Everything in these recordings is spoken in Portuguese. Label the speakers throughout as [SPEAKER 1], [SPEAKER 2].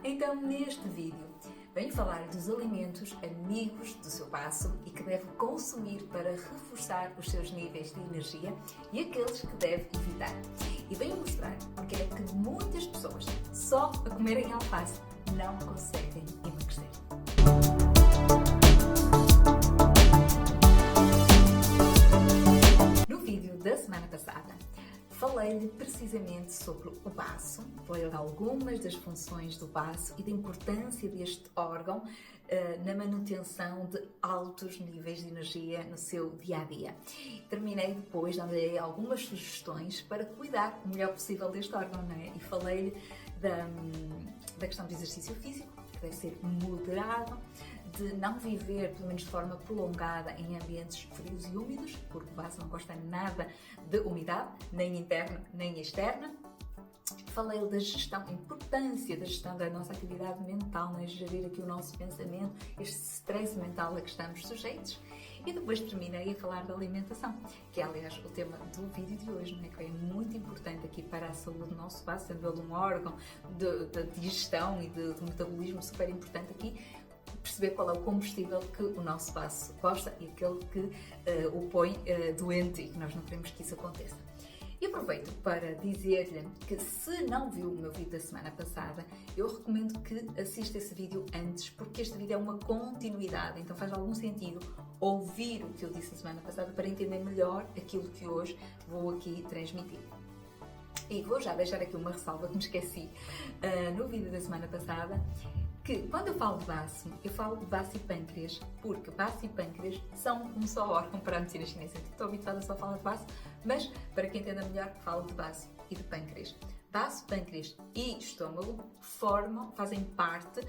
[SPEAKER 1] Então neste vídeo venho falar dos alimentos amigos do seu baço e que deve consumir para reforçar os seus níveis de energia e aqueles que deve evitar. E venho mostrar porque é que muitas pessoas só a comerem alface não conseguem emagrecer. No vídeo da semana passada, falei-lhe precisamente sobre o baço, falei de algumas das funções do baço e da importância deste órgão na manutenção de altos níveis de energia no seu dia-a-dia. Terminei depois dando-lhe algumas sugestões para cuidar o melhor possível deste órgão, não é? E falei-lhe da questão do exercício físico, que deve ser moderado, de não viver, pelo menos de forma prolongada, em ambientes frios e úmidos, porque o baço não gosta nada de umidade, nem interna nem externa. Falei da gestão, a importância da gestão da nossa atividade mental, né? Gerir aqui o nosso pensamento, este stress mental a que estamos sujeitos. E depois terminei a falar da alimentação, que é, aliás, o tema do vídeo de hoje, né? Que é muito importante aqui para a saúde do nosso baço, sendo ele um órgão de digestão e de metabolismo super importante aqui, perceber qual é o combustível que o nosso baço gosta e aquele que o põe doente e que nós não queremos que isso aconteça. E aproveito para dizer-lhe que se não viu o meu vídeo da semana passada, eu recomendo que assista esse vídeo antes, porque este vídeo é uma continuidade, então faz algum sentido ouvir o que eu disse na semana passada para entender melhor aquilo que hoje vou aqui transmitir. E vou já deixar aqui uma ressalva que me esqueci no vídeo da semana passada, que quando eu falo de baço, eu falo de baço e pâncreas, porque baço e pâncreas são um só órgão para a medicina chinesa. Estou habituada só a falar de baço, mas para quem entenda melhor, falo de baço e de pâncreas. Baço, pâncreas e estômago fazem parte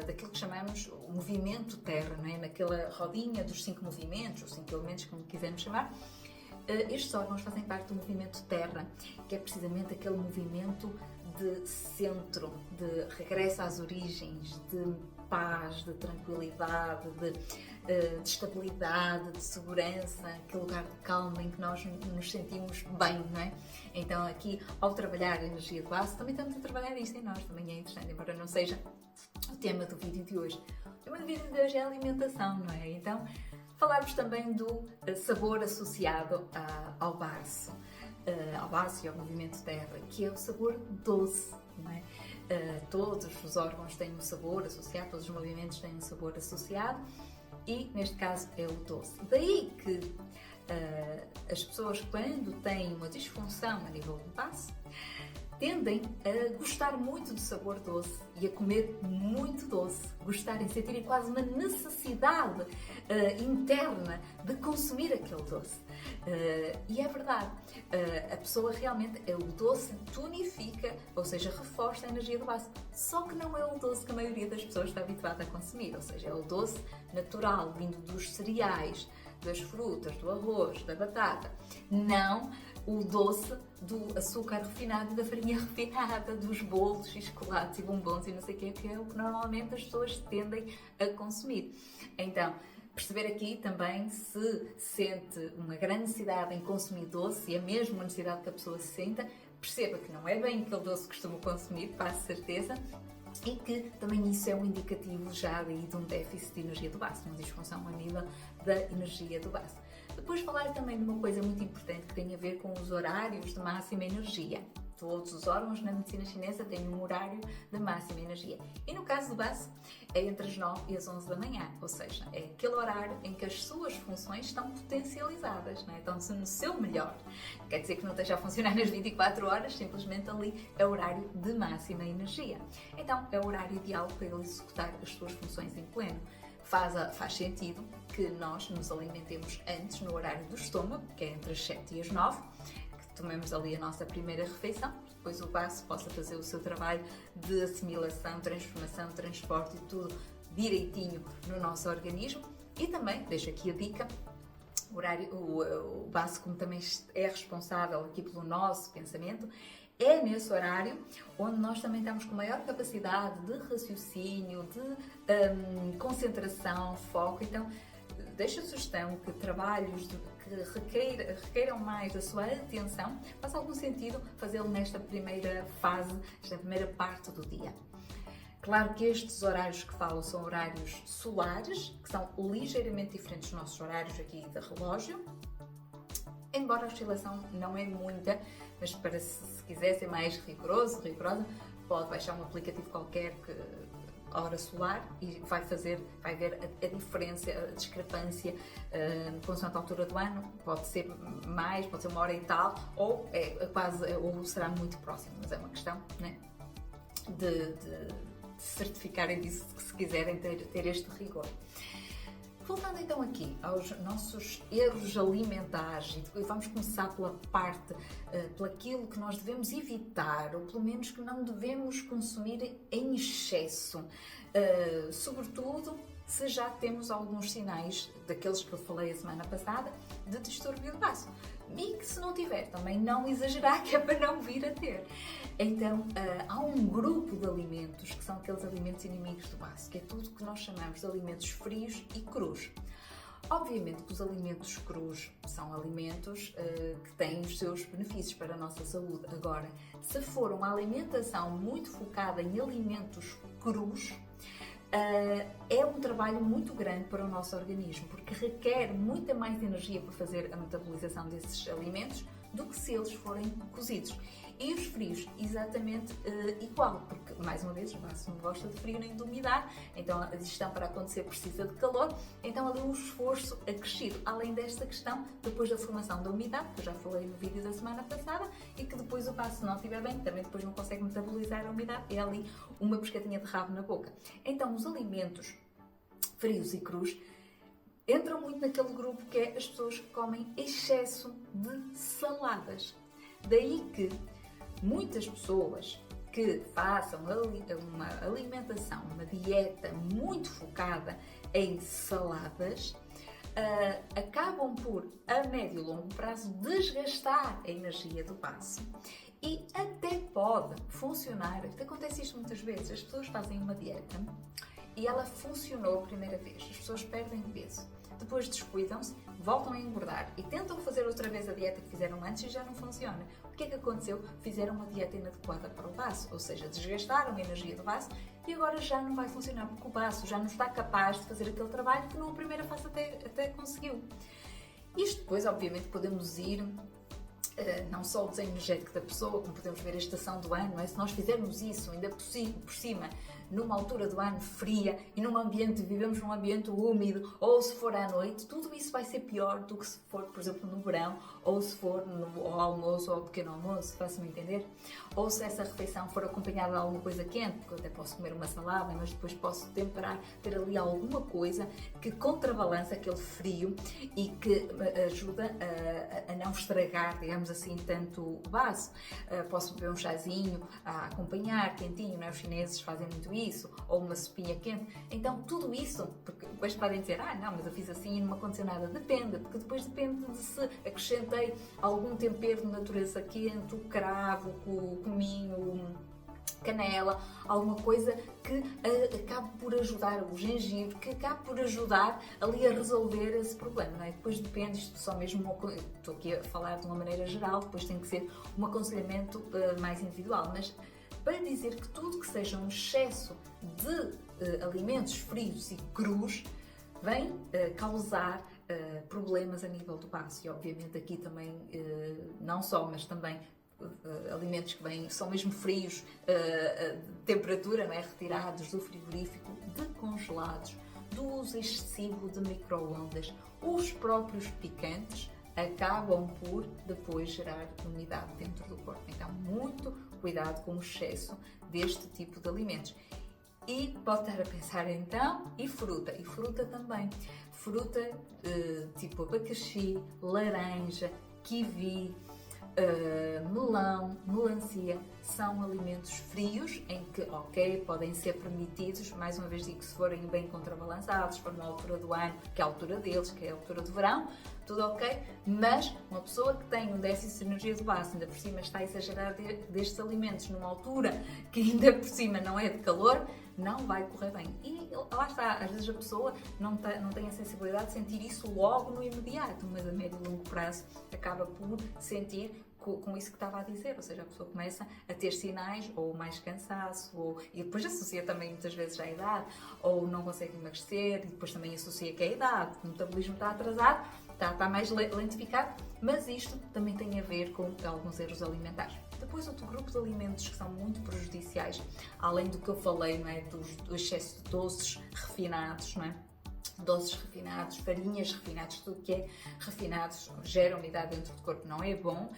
[SPEAKER 1] daquilo que chamamos o movimento terra, não é? Naquela rodinha dos 5 movimentos, os 5 elementos, como quisermos chamar. Estes órgãos fazem parte do movimento terra, que é precisamente aquele movimento de centro, de regresso às origens, de paz, de tranquilidade, de estabilidade, de segurança, aquele lugar de calma em que nós nos sentimos bem, não é? Então aqui, ao trabalhar a energia do baço, também estamos a trabalhar isto em nós, também é interessante, embora não seja o tema do vídeo de hoje. O tema do vídeo de hoje é a alimentação, não é? Então, falarmos também do sabor associado ao baço e ao movimento terra, que é o sabor doce, não é? Todos os órgãos têm um sabor associado, todos os movimentos têm um sabor associado e, neste caso, é o doce. Daí que as pessoas, quando têm uma disfunção a nível do baço, tendem a gostar muito do sabor doce e a comer muito doce, sentirem quase uma necessidade interna de consumir aquele doce. E é verdade, a pessoa realmente, o doce tonifica, ou seja, reforça a energia do baço. Só que não é o doce que a maioria das pessoas está habituada a consumir, ou seja, é o doce natural, vindo dos cereais, das frutas, do arroz, da batata. Não o doce do açúcar refinado, da farinha refinada, dos bolos e chocolates e bombons e não sei o que é o que normalmente as pessoas tendem a consumir. Então, perceber aqui também se sente uma grande necessidade em consumir doce e a mesma necessidade que a pessoa se sinta, perceba que não é bem aquele doce que costuma consumir, quase certeza, e que também isso é um indicativo já daí de um déficit de energia do baço, uma disfunção a nível da energia do baço. Depois falar também de uma coisa muito importante que tem a ver com os horários de máxima energia. Todos os órgãos na medicina chinesa têm um horário de máxima energia. E no caso do baço, é entre as 9 e as 11 da manhã, ou seja, é aquele horário em que as suas funções estão potencializadas, não é? Estão-se no seu melhor. Quer dizer que não esteja a funcionar nas 24 horas, simplesmente ali é o horário de máxima energia. Então, é o horário ideal para ele executar as suas funções em pleno. Faz sentido que nós nos alimentemos antes no horário do estômago, que é entre as 7 e as 9, que tomemos ali a nossa primeira refeição, depois o baço possa fazer o seu trabalho de assimilação, transformação, transporte e tudo direitinho no nosso organismo. E também, deixo aqui a dica, o baço, como também é responsável aqui pelo nosso pensamento, é nesse horário onde nós também estamos com maior capacidade de raciocínio, de concentração, foco. Então, deixo a sugestão que trabalhos que requeiram mais a sua atenção, faz algum sentido fazê-lo nesta primeira fase, esta primeira parte do dia. Claro que estes horários que falo são horários solares, que são ligeiramente diferentes dos nossos horários aqui de relógio, embora a oscilação não é muita, mas para se quiser ser mais rigorosa, pode baixar um aplicativo qualquer que hora solar e vai ver a diferença, a discrepância consoante a altura do ano. Pode ser mais, pode ser uma hora e tal, ou ou será muito próximo, mas é uma questão, né, de certificarem disso se quiserem ter este rigor. Voltando então aqui aos nossos erros alimentares, e vamos começar pela parte, pelaquilo que nós devemos evitar, ou pelo menos que não devemos consumir em excesso, sobretudo se já temos alguns sinais, daqueles que eu falei a semana passada, de distúrbio do baço. E que se não tiver, também não exagerar, que é para não vir a ter. Então, há um grupo de alimentos que são aqueles alimentos inimigos do baço, que é tudo o que nós chamamos de alimentos frios e crus. Obviamente que os alimentos crus são alimentos que têm os seus benefícios para a nossa saúde. Agora, se for uma alimentação muito focada em alimentos crus, é um trabalho muito grande para o nosso organismo, porque requer muita mais energia para fazer a metabolização desses alimentos do que se eles forem cozidos. E os frios, exatamente igual, porque, mais uma vez, o baço não gosta de frio nem de umidade, então a digestão para acontecer precisa de calor, então ali um esforço acrescido. Além desta questão, depois da formação da umidade, que eu já falei no vídeo da semana passada, e que depois o baço, se não estiver bem, também depois não consegue metabolizar a umidade, é ali uma pescadinha de rabo na boca. Então, os alimentos frios e crus entram muito naquele grupo que é as pessoas que comem excesso de saladas. Daí que muitas pessoas que façam uma alimentação, uma dieta muito focada em saladas, acabam por, a médio e longo prazo, desgastar a energia do baço. E até pode funcionar, acontece isto muitas vezes, as pessoas fazem uma dieta e ela funcionou a primeira vez, as pessoas perdem peso, depois descuidam-se, voltam a engordar e tentam fazer outra vez a dieta que fizeram antes e já não funciona. O que é que aconteceu? Fizeram uma dieta inadequada para o baço, ou seja, desgastaram a energia do baço e agora já não vai funcionar porque o baço já não está capaz de fazer aquele trabalho que numa primeira fase até conseguiu. Isto depois, obviamente, podemos ir não só o desenho energético da pessoa, como podemos ver a estação do ano, não é? Se nós fizermos isso ainda por cima, numa altura do ano fria e vivemos num ambiente úmido, ou se for à noite, tudo isso vai ser pior do que se for, por exemplo, no verão, ou se for ao almoço ou ao pequeno almoço, faço-me entender? Ou se essa refeição for acompanhada de alguma coisa quente, porque eu até posso comer uma salada, mas depois posso temperar, ter ali alguma coisa que contrabalança aquele frio e que ajuda a não estragar, digamos assim, tanto o baço. Posso beber um chazinho a acompanhar, quentinho, não é? Os chineses fazem muito isso, ou uma sopinha quente. Então, tudo isso, porque depois podem dizer, não, mas eu fiz assim e não me aconteceu nada. Depende, porque depois depende de se acrescentei algum tempero de natureza quente, o cravo, o cominho, canela, alguma coisa que acabe por ajudar, o gengibre, que acabe por ajudar ali a resolver esse problema, não é? Depois depende, isto só mesmo, estou aqui a falar de uma maneira geral, depois tem que ser um aconselhamento mais individual, mas para dizer que tudo que seja um excesso de alimentos frios e crus vem causar problemas a nível do baço. E obviamente aqui também, não só, mas também alimentos que são mesmo frios, de temperatura, não é? Retirados do frigorífico, decongelados, do uso excessivo de micro-ondas, os próprios picantes acabam por depois gerar umidade dentro do corpo. Então, muito cuidado com o excesso deste tipo de alimentos. E pode estar a pensar então, e fruta? E fruta também. Fruta tipo abacaxi, laranja, kiwi, melão, melancia, são alimentos frios em que, podem ser permitidos, mais uma vez digo, se forem bem contrabalançados, se for na altura do ano, que é a altura deles, que é a altura do verão, tudo ok, mas uma pessoa que tem um déficit de energia do baço, ainda por cima está a exagerar destes alimentos numa altura que ainda por cima não é de calor, não vai correr bem. E lá está, às vezes a pessoa não tem a sensibilidade de sentir isso logo no imediato, mas a médio e longo prazo acaba por sentir com isso que estava a dizer, ou seja, a pessoa começa a ter sinais, ou mais cansaço, e depois associa também muitas vezes à idade, ou não consegue emagrecer, e depois também associa que é a idade, o metabolismo está atrasado, está mais lentificado, mas isto também tem a ver com alguns erros alimentares. Depois outro grupo de alimentos que são muito prejudiciais, além do que eu falei, não é, do excesso de doces refinados, não é? Doces refinados, farinhas refinadas, tudo que é refinados gera umidade dentro do corpo, não é bom.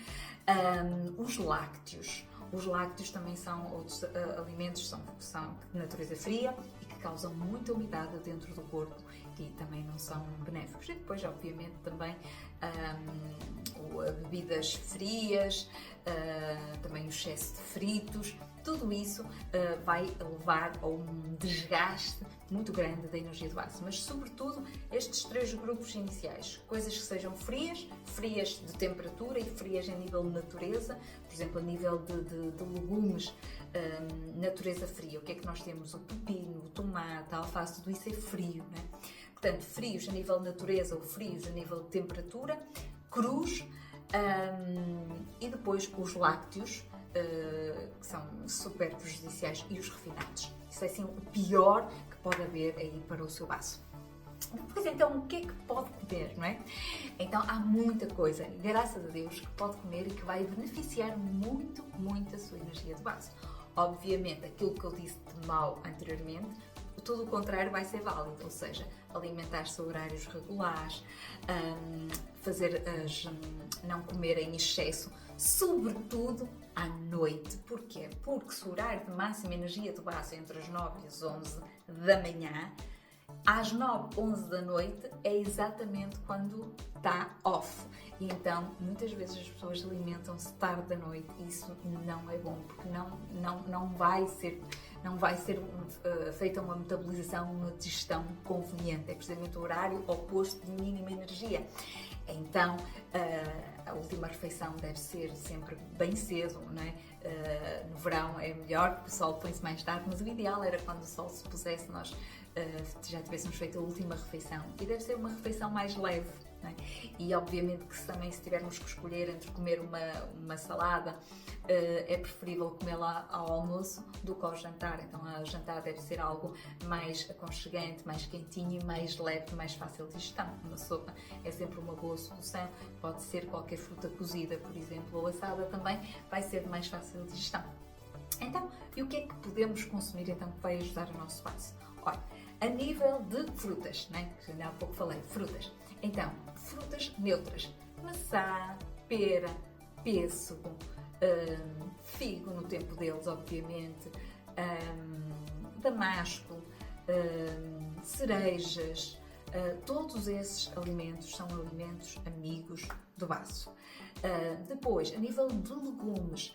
[SPEAKER 1] Os lácteos também são outros alimentos que são de natureza fria e que causam muita umidade dentro do corpo e também não são benéficos. E depois, obviamente, também bebidas frias, também o excesso de fritos, tudo isso vai levar a um desgaste muito grande da energia do baço. Mas, sobretudo, estes 3 grupos iniciais, coisas que sejam frias de temperatura e frias a nível de natureza, por exemplo, a nível de legumes, natureza fria. O que é que nós temos? O pepino, o tomate, a alface, tudo isso é frio, não é? Portanto, frios a nível de natureza ou frios a nível de temperatura, crus, e depois os lácteos, que são super prejudiciais, e os refinados. Isso é assim o pior que pode haver aí para o seu baço. Depois, então, o que é que pode comer, não é? Então, há muita coisa, graças a Deus, que pode comer e que vai beneficiar muito, muito a sua energia de baço. Obviamente, aquilo que eu disse de mal anteriormente, tudo o contrário vai ser válido, ou seja, alimentar-se a horários regulares, não comer em excesso, sobretudo à noite. Porquê? Porque se o horário de máxima energia do baço é entre as 9 e as 11 da manhã, às 9, 11 da noite é exatamente quando está off. E então, muitas vezes as pessoas alimentam-se tarde da noite e isso não é bom, porque não vai ser feita uma metabolização, uma digestão conveniente. É precisamente o horário oposto de mínima energia. Então, a última refeição deve ser sempre bem cedo, não é? No verão é melhor, porque o sol põe-se mais tarde, mas o ideal era quando o sol se pusesse, nós já tivéssemos feito a última refeição. E deve ser uma refeição mais leve. E obviamente que se tivermos que escolher entre comer uma salada, é preferível comê-la ao almoço do que ao jantar. Então o jantar deve ser algo mais aconchegante, mais quentinho e mais leve, mais fácil de digestão. Uma sopa é sempre uma boa solução, pode ser qualquer fruta cozida, por exemplo, ou assada também vai ser de mais fácil digestão. Então, e o que é que podemos consumir então que vai ajudar o nosso baço? Olha, a nível de frutas, né? Que ainda há pouco falei, frutas. Então, frutas neutras, maçã, pera, pêssego, figo no tempo deles, obviamente, damasco, cerejas, todos esses alimentos são alimentos amigos do baço. Depois, a nível de legumes,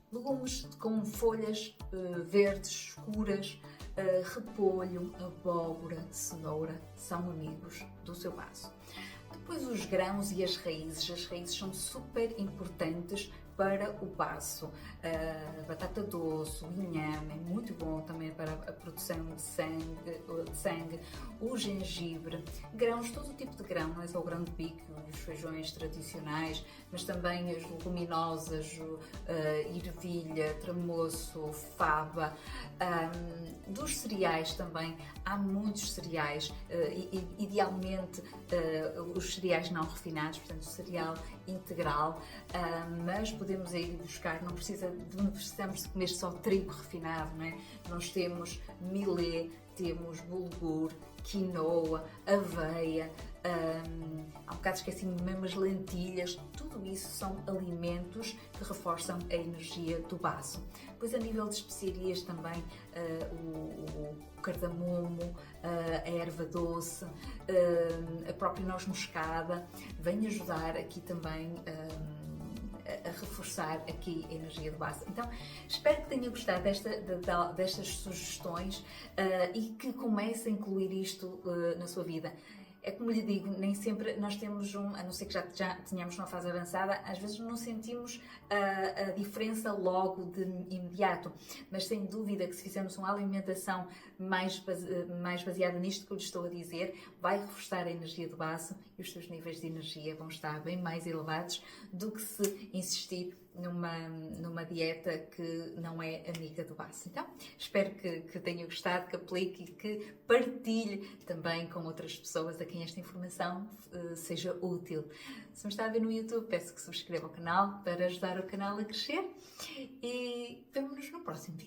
[SPEAKER 1] legumes com folhas verdes escuras, repolho, abóbora, cenoura, são amigos do seu baço. Depois os grãos e as raízes são super importantes para o baço. A batata doce, o inhame é muito bom também para a produção de sangue, o gengibre, grãos, todo tipo de grão, não é só o grão de bico, os feijões tradicionais, mas também as leguminosas, ervilha, tremoço, fava. Dos cereais também, há muitos cereais, idealmente os cereais não refinados, portanto o cereal integral, mas podemos ir buscar, não precisamos de comer só trigo refinado, não é? Nós temos millet, temos bulgur, quinoa, aveia, há um bocado esqueci mesmo as lentilhas, tudo isso são alimentos que reforçam a energia do baço. Depois a nível de especiarias também, o cardamomo, a erva doce, a própria noz moscada, vem ajudar aqui também a reforçar aqui a energia do baço. Então, espero que tenha gostado destas sugestões e que comece a incluir isto na sua vida. é como lhe digo, nem sempre nós temos a não ser que já tenhamos uma fase avançada, às vezes não sentimos a diferença logo de imediato, mas sem dúvida que se fizermos uma alimentação mais baseada nisto que eu lhe estou a dizer, vai reforçar a energia do baço e os seus níveis de energia vão estar bem mais elevados do que se insistir numa dieta que não é amiga do baço. Então, espero que tenha gostado, que aplique e que partilhe também com outras pessoas a quem esta informação seja útil. Se me está a ver no YouTube, peço que subscreva o canal para ajudar o canal a crescer e vemo-nos no próximo vídeo.